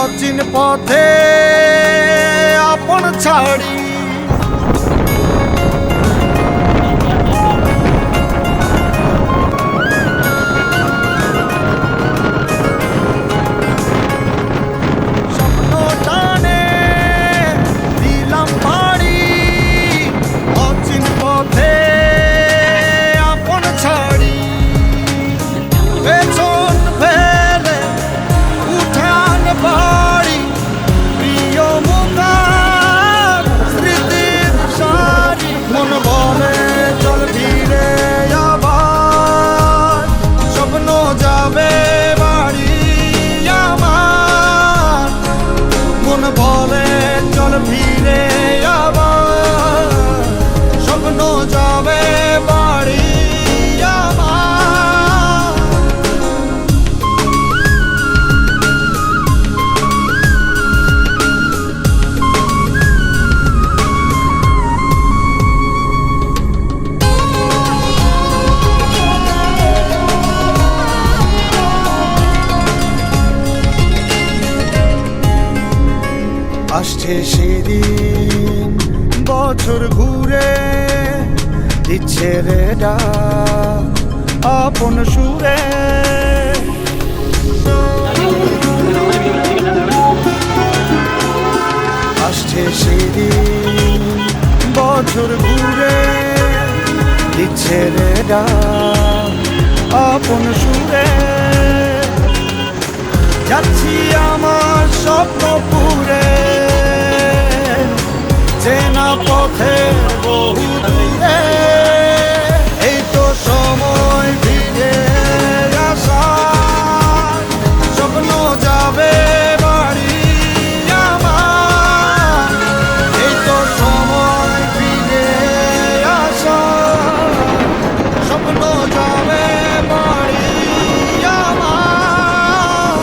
অচিন পথে আপন ছাড়ি ফিরে আবার স্বপ্ন যাবে বাড়ি আমার। আসছে সেদিন বছর ঘুরে দিচ্ছে রে ডাক আপন সুরে আসছে সেদিন বছর ঘুরে দিচ্ছে রে ডাক আপন সুরে যাচ্ছি আমার স্বপ্ন পুরে চেনা পথে বহু দূরে এই তো সময় ফিরে আসার স্বপ্ন যাবে বাড়ি আমার এই তো সময় ফিরে আসার স্বপ্ন যাবে বাড়ি আমার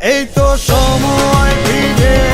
এই তো সময় ফিরে